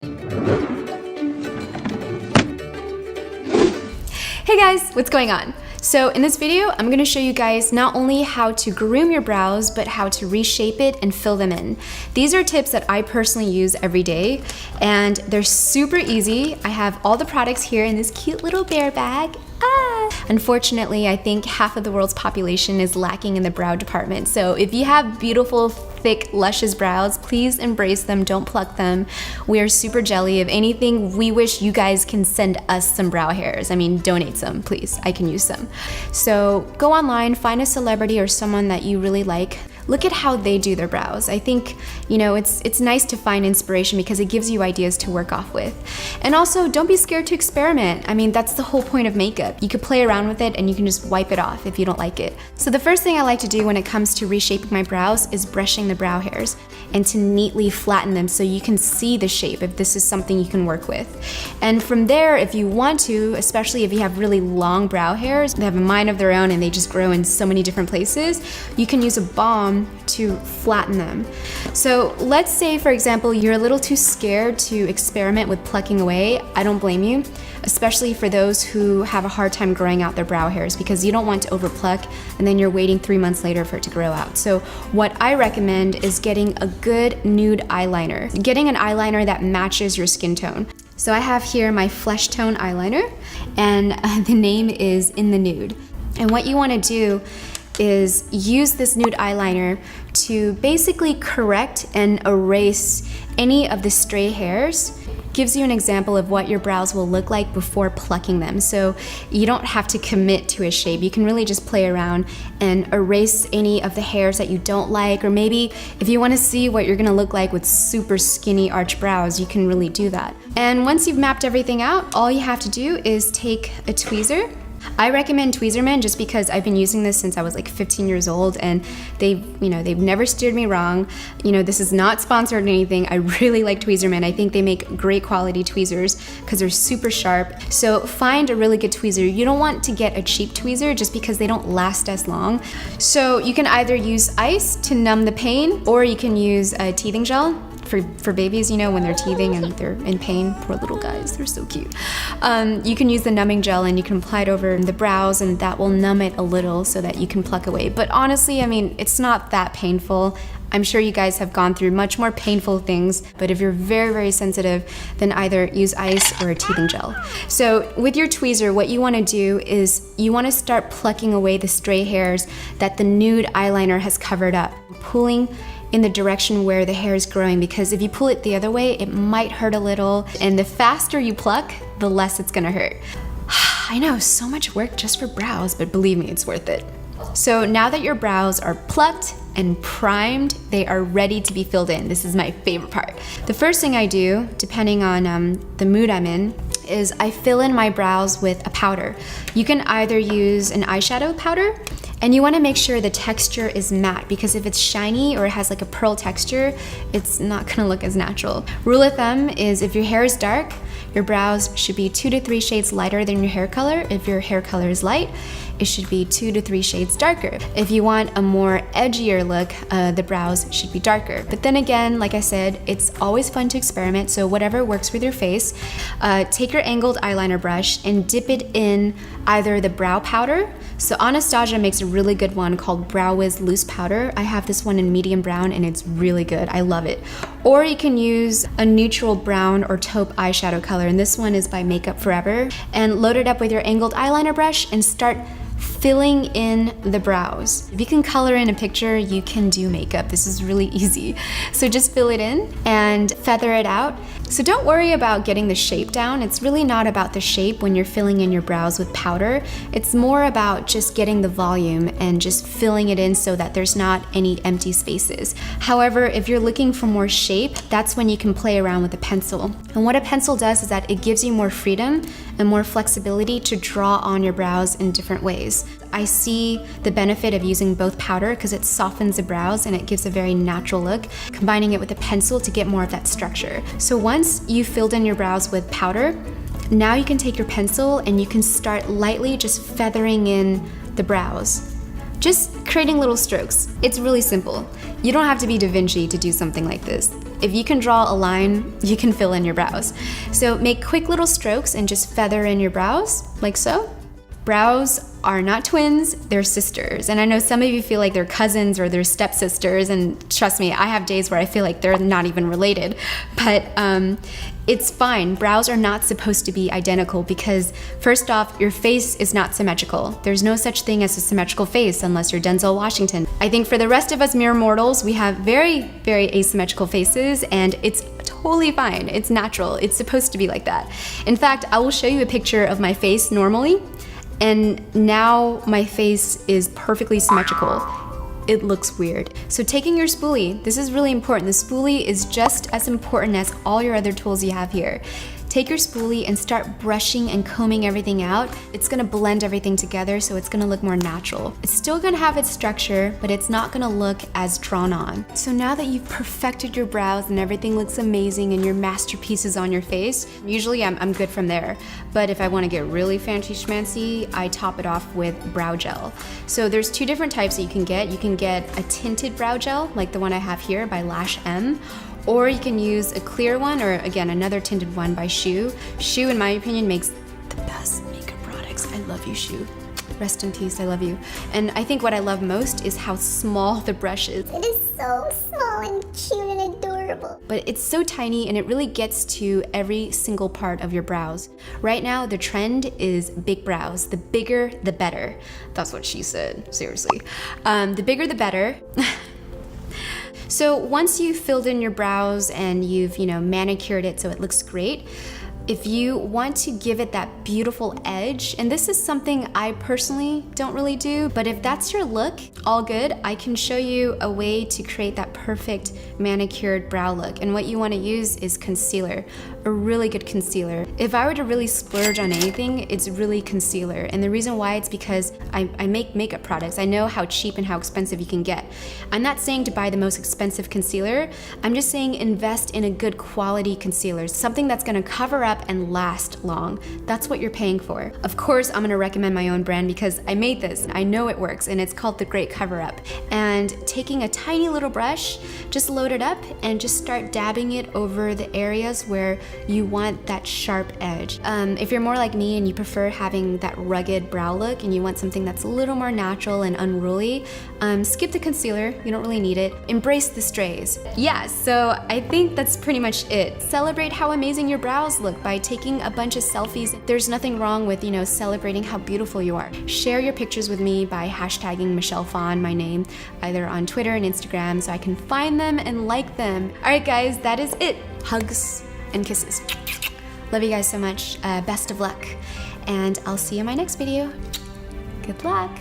Hey guys, what's going on? So in this video, I'm gonna show you guys not only how to groom your brows, but how to reshape it and fill them in. These are tips that I personally use every day, and they're super easy. I have all the products here in this cute little bear bag. Unfortunately, I think half of the world's population is lacking in the brow department. So if you have beautiful, thick, luscious brows, please embrace them, don't pluck them. We are super jelly. If anything, we wish you guys can send us some brow hairs. I mean, donate some, please. I can use some. So go online, find a celebrity or someone that you really like. Look at how they do their brows. I think, you know, it's nice to find inspiration because it gives you ideas to work off with. And also, don't be scared to experiment. I mean, that's the whole point of makeup. You could play around with it and you can just wipe it off if you don't like it. So the first thing I like to do when it comes to reshaping my brows is brushing the brow hairs and to neatly flatten them so you can see the shape if this is something you can work with. And from there, if you want to, especially if you have really long brow hairs, they have a mind of their own and they just grow in so many different places, you can use a balm to flatten them. So let's say, for example, you're a little too scared to experiment with plucking away. I don't blame you, especially for those who have a hard time growing out their brow hairs because you don't want to overpluck and then you're waiting 3 months later for it to grow out. So what I recommend is getting a good nude eyeliner. Getting an eyeliner that matches your skin tone. So I have here my flesh tone eyeliner, and the name is In the Nude. And what you want to do is use this nude eyeliner to basically correct and erase any of the stray hairs. Gives you an example of what your brows will look like before plucking them. So you don't have to commit to a shape. You can really just play around and erase any of the hairs that you don't like, or maybe if you want to see what you're gonna look like with super skinny arch brows, you can really do that. And once you've mapped everything out, all you have to do is take a tweezer. I recommend Tweezerman just because I've been using this since I was like 15 years old, and they've never steered me wrong. You know, this is not sponsored or anything. I really like Tweezerman. I think they make great quality tweezers because they're super sharp. So find a really good tweezer. You don't want to get a cheap tweezer just because they don't last as long. So you can either use ice to numb the pain, or you can use a teething gel. For babies, you know, when they're teething and they're in pain, poor little guys, they're so cute. You can use the numbing gel and you can apply it over the brows, and that will numb it a little so that you can pluck away. But honestly, I mean, it's not that painful. I'm sure you guys have gone through much more painful things, but if you're very, very sensitive, then either use ice or a teething gel. So with your tweezer, what you want to do is you want to start plucking away the stray hairs that the nude eyeliner has covered up, pulling in the direction where the hair is growing, because if you pull it the other way, it might hurt a little, and the faster you pluck, the less it's gonna hurt. I know, so much work just for brows, but believe me, it's worth it. So now that your brows are plucked and primed, they are ready to be filled in. This is my favorite part. The first thing I do, depending on the mood I'm in, is I fill in my brows with a powder. You can either use an eyeshadow powder, and you want to make sure the texture is matte, because if it's shiny or it has like a pearl texture, it's not gonna look as natural. Rule of thumb is if your hair is dark, your brows should be 2 to 3 shades lighter than your hair color. If your hair color is light, it should be 2 to 3 shades darker. If you want a more edgier look, the brows should be darker. But then again, like I said, it's always fun to experiment, so whatever works with your face. Take your angled eyeliner brush and dip it in either the brow powder. So Anastasia makes a really good one called Brow Wiz Loose Powder. I have this one in medium brown and it's really good. I love it. Or you can use a neutral brown or taupe eyeshadow color, and this one is by Makeup Forever. And load it up with your angled eyeliner brush and start filling in the brows. If you can color in a picture, you can do makeup. This is really easy. So just fill it in and feather it out. So don't worry about getting the shape down. It's really not about the shape when you're filling in your brows with powder. It's more about just getting the volume and just filling it in so that there's not any empty spaces. However, if you're looking for more shape, that's when you can play around with a pencil. And what a pencil does is that it gives you more freedom and more flexibility to draw on your brows in different ways. I see the benefit of using both powder because it softens the brows and it gives a very natural look, combining it with a pencil to get more of that structure. So once you've filled in your brows with powder, now you can take your pencil and you can start lightly just feathering in the brows. Just creating little strokes. It's really simple. You don't have to be Da Vinci to do something like this. If you can draw a line, you can fill in your brows. So make quick little strokes and just feather in your brows, like so. Brows are not twins, they're sisters. And I know some of you feel like they're cousins or they're stepsisters, and trust me, I have days where I feel like they're not even related. But it's fine. Brows are not supposed to be identical because, first off, your face is not symmetrical. There's no such thing as a symmetrical face unless you're Denzel Washington. I think for the rest of us mere mortals, we have very, very asymmetrical faces, and it's totally fine. It's natural. It's supposed to be like that. In fact, I will show you a picture of my face normally, and now my face is perfectly symmetrical. It looks weird. So taking your spoolie, this is really important. The spoolie is just as important as all your other tools you have here. Take your spoolie and start brushing and combing everything out. It's gonna blend everything together, so it's gonna look more natural. It's still gonna have its structure, but it's not gonna look as drawn on. So now that you've perfected your brows and everything looks amazing and your masterpiece is on your face, usually I'm good from there. But if I wanna get really fancy schmancy, I top it off with brow gel. So there's two different types that you can get. You can get a tinted brow gel, like the one I have here by Lash M, or you can use a clear one, or again, another tinted one by Shu. Shu, in my opinion, makes the best makeup products. I love you, Shu. Rest in peace, I love you. And I think what I love most is how small the brush is. It is so small and cute and adorable. But it's so tiny and it really gets to every single part of your brows. Right now, the trend is big brows. The bigger, the better. That's what she said, seriously. The bigger, the better. So once you've filled in your brows and you've, manicured it so it looks great, if you want to give it that beautiful edge, and this is something I personally don't really do, but if that's your look, all good. I can show you a way to create that perfect manicured brow look. And what you want to use is concealer, a really good concealer. If I were to really splurge on anything, it's really concealer. And the reason why, it's because I make makeup products. I know how cheap and how expensive you can get. I'm not saying to buy the most expensive concealer. I'm just saying invest in a good quality concealer, something that's going to cover up and last long. That's what you're paying for. Of course, I'm gonna recommend my own brand because I made this. I know it works, and it's called The Great Cover Up. And taking a tiny little brush, just load it up and just start dabbing it over the areas where you want that sharp edge. If you're more like me and you prefer having that rugged brow look and you want something that's a little more natural and unruly, skip the concealer. You don't really need it. Embrace the strays. Yeah, so I think that's pretty much it. Celebrate how amazing your brows look by taking a bunch of selfies. There's nothing wrong with, celebrating how beautiful you are. Share your pictures with me by hashtagging MichellePhan, my name, either on Twitter and Instagram so I can find them and like them. All right, guys, that is it. Hugs and kisses. Love you guys so much. Best of luck. And I'll see you in my next video. Good luck.